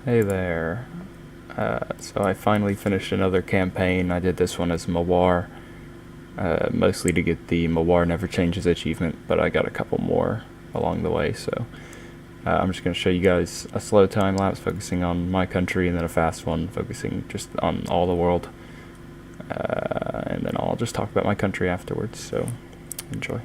Hey there. So I finally finished another campaign. I did this one as Mawar, mostly to get the Mawar Never Changes achievement, but I got a couple more along the way. So I'm just going to show you guys a slow time lapse focusing on my country, and then a fast one focusing just on all the world. And then I'll just talk about my country afterwards. So enjoy.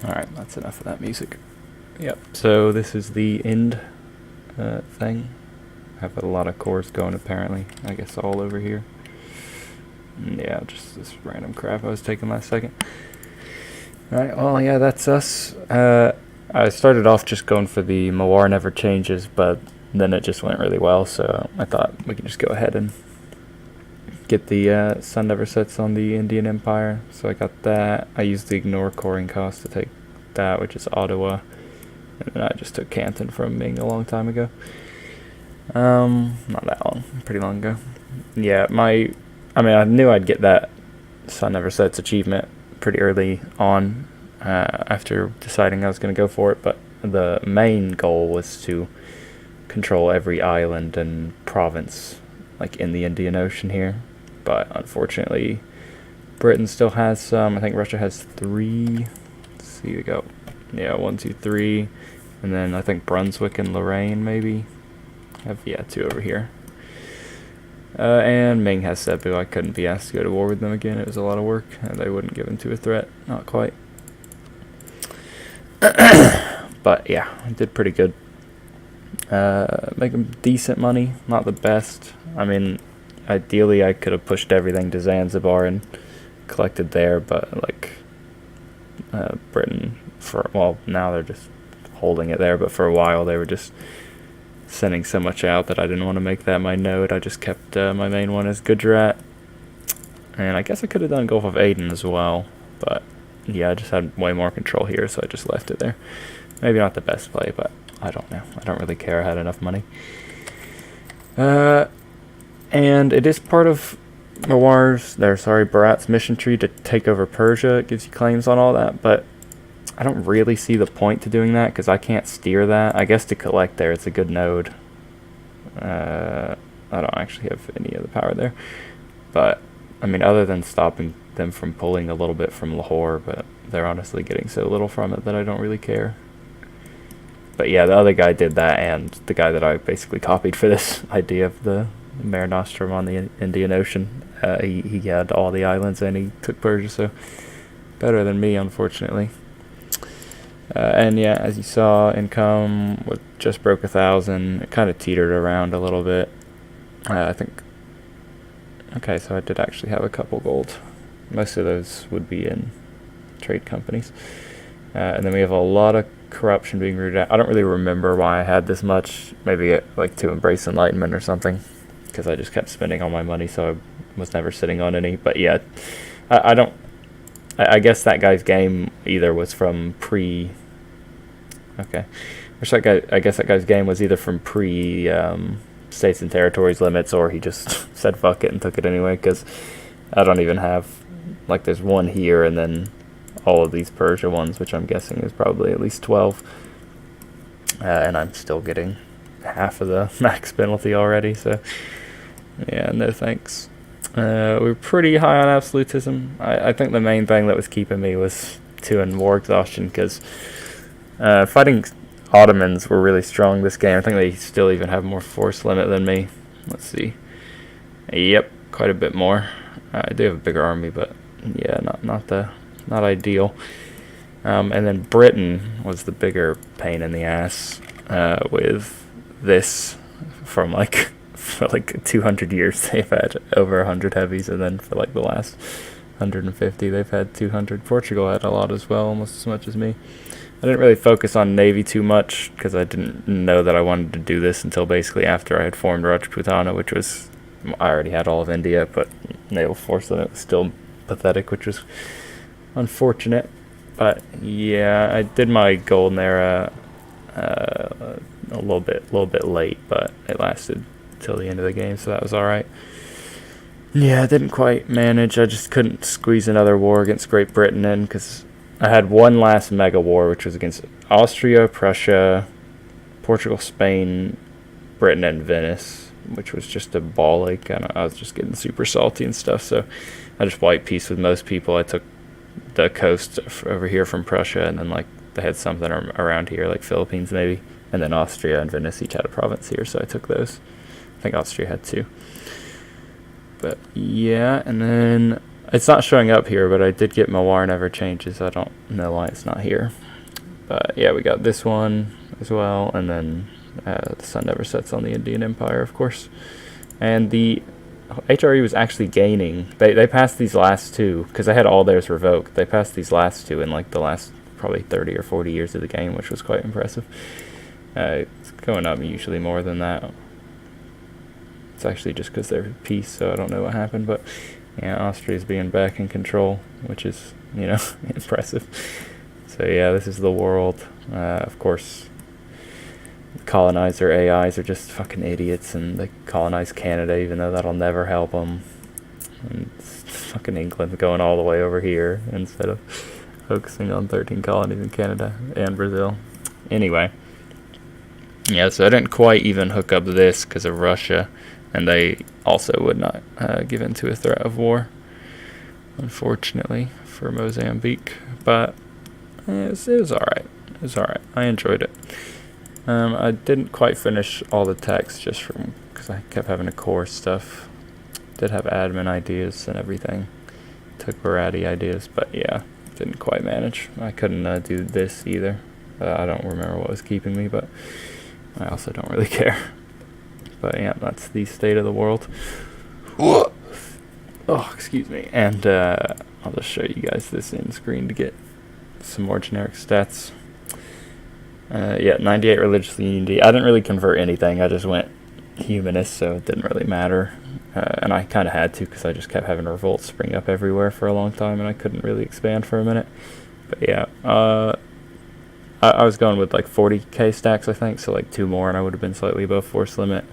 Alright, that's enough of that music. Yep, so this is the end thing. I have a lot of cores going apparently, I guess all over here. Yeah, just this random crap I was taking last second. Alright, well yeah, that's us. I started off just going for the Mawar Never Changes, but then it just went really well, so I thought we could just go ahead and get the Sun Never Sets on the Indian Empire. So I got that. I used the Ignore coring cost to take that, which is Ottawa. And then I just took Canton from Ming a long time ago. Not that long, pretty long ago. Yeah, I knew I'd get that Sun Never Sets achievement pretty early on after deciding I was going to go for it, but the main goal was to control every island and province like in the Indian Ocean here. But unfortunately, Britain still has some. I think Russia has 3. Let's see, we go. Yeah, 1, 2, 3. And then I think Brunswick and Lorraine maybe have 2 over here. And Ming has Cebu. I couldn't be asked to go to war with them again. It was a lot of work, and they wouldn't give in to a threat. Not quite. But yeah, I did pretty good. Making decent money, not the best. I mean, ideally I could have pushed everything to Zanzibar and collected there, but like Britain, now they're just holding it there, but for a while they were just sending so much out that I didn't want to make that my node. I just kept my main one as Gujarat, and I guess I could have done Gulf of Aden as well, but yeah, I just had way more control here, so I just left it there. Maybe not the best play, but I don't know. I don't really care. I had enough money. And it is part of Barat's mission tree to take over Persia. It gives you claims on all that, but I don't really see the point to doing that because I can't steer that. I guess to collect there, it's a good node. I don't actually have any of the power there. But, I mean, other than stopping them from pulling a little bit from Lahore, but they're honestly getting so little from it that I don't really care. But yeah, the other guy did that, and the guy that I basically copied for this idea of the Mare Nostrum on the Indian Ocean, he had all the islands and he took Persia, so better than me, unfortunately. And yeah, as you saw, income just broke 1,000. It kind of teetered around a little bit. I think. Okay, so I did actually have a couple gold. Most of those would be in trade companies. And then we have a lot of corruption being rooted out. I don't really remember why I had this much. Maybe like to embrace enlightenment or something, because I just kept spending all my money, so I was never sitting on any. But yeah, I guess that guy's game either was from pre. Okay, I guess that guy's game was either from pre states and territories limits, or he just said fuck it and took it anyway. Because I don't even have, like, there's one here and then all of these Persia ones, which I'm guessing is probably at least 12. And I'm still getting half of the max penalty already, so yeah, no thanks. We're pretty high on absolutism. I think the main thing that was keeping me was 2 in war exhaustion, because fighting Ottomans were really strong this game. I think they still even have more force limit than me. Let's see. Yep, quite a bit more. I do have a bigger army, but yeah, not ideal. And then Britain was the bigger pain in the ass with this from for 200 years they've had over 100 heavies, and then for the last 150 they've had 200. Portugal had a lot as well, almost as much as me. I didn't really focus on Navy too much because I didn't know that I wanted to do this until basically after I had formed Rajputana, which was, I already had all of India, but naval force limit was still pathetic, which was unfortunate. But yeah, I did my golden era a little bit late, but it lasted till the end of the game, so that was alright. Yeah, I didn't quite manage. I just couldn't squeeze another war against Great Britain in, because I had one last mega war, which was against Austria, Prussia, Portugal, Spain, Britain, and Venice, which was just a ball ache. I was just getting super salty and stuff, so I just wiped peace with most people. I took the coast over here from Prussia, and then they had something around here, like Philippines maybe, and then Austria and Venice each had a province here, so I took those. I think Austria had 2. But yeah, and then It's not showing up here, but I did get Mawar Never Changes. I don't know why it's not here. But yeah, we got this one as well, and then the sun never sets on the Indian Empire, of course. And the HRE was actually gaining. They passed these last two, because I had all theirs revoked. They passed these last two in like the last probably 30 or 40 years of the game, which was quite impressive. It's going up usually more than that. It's actually just because they're at peace, so I don't know what happened, but yeah, Austria's being back in control, which is, you know, impressive. So yeah, this is the world. Of course, colonizer AIs are just fucking idiots, and they colonize Canada, even though that'll never help them. And it's fucking England going all the way over here instead of focusing on 13 colonies in Canada and Brazil. Anyway, yeah, so I didn't quite even hook up this because of Russia, and they also would not give in to a threat of war, unfortunately, for Mozambique. But it was alright. It was alright. I enjoyed it. I didn't quite finish all the text just from because I kept having to core stuff. Did have admin ideas and everything. Took Barati ideas, but yeah, didn't quite manage. I couldn't do this either. I don't remember what was keeping me, but I also don't really care. But yeah, that's the state of the world. Oh, excuse me. And I'll just show you guys this in screen to get some more generic stats. Yeah, 98 religious unity. I didn't really convert anything. I just went humanist, so it didn't really matter. And I kind of had to because I just kept having revolts spring up everywhere for a long time, and I couldn't really expand for a minute. But yeah, I was going with like 40k stacks, I think, so like 2 more, and I would have been slightly above force limit.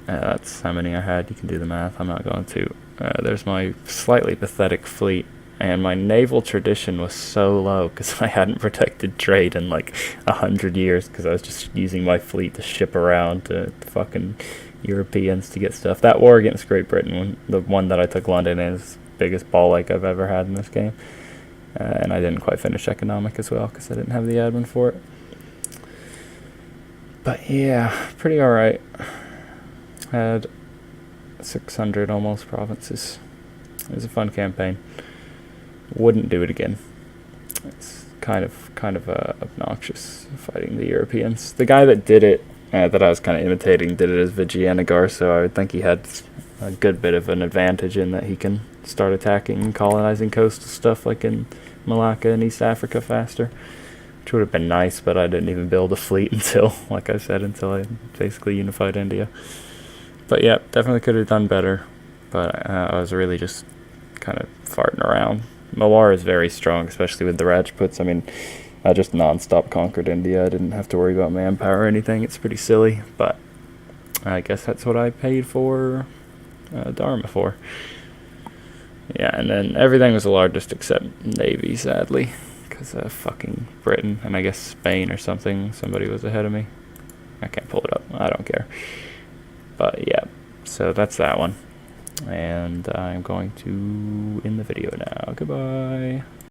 That's how many I had. You can do the math. I'm not going to. There's my slightly pathetic fleet. And my naval tradition was so low because I hadn't protected trade in like 100 years because I was just using my fleet to ship around to fucking Europeans to get stuff. That war against Great Britain, the one that I took London, is the biggest ball ache I've ever had in this game. And I didn't quite finish economic as well because I didn't have the admin for it. But yeah, pretty alright. Had 600 almost provinces. It was a fun campaign. Wouldn't do it again. It's kind of obnoxious fighting the Europeans. The guy that did it, that I was kind of imitating, did it as Vijayanagara, so I would think he had a good bit of an advantage in that he can start attacking and colonizing coastal stuff like in Malacca and East Africa faster, which would have been nice, but I didn't even build a fleet until, like I said, until I basically unified India. But yeah, definitely could have done better, but I was really just kind of farting around. Mawar is very strong, especially with the Rajputs. I mean, I just non-stop conquered India. I didn't have to worry about manpower or anything. It's pretty silly, but I guess that's what I paid for Dharma for. Yeah, and then everything was the largest except Navy, sadly, because fucking Britain, and I guess Spain or something. Somebody was ahead of me. I can't pull it up. I don't care. But yeah, so that's that one. And I'm going to end the video now. Goodbye.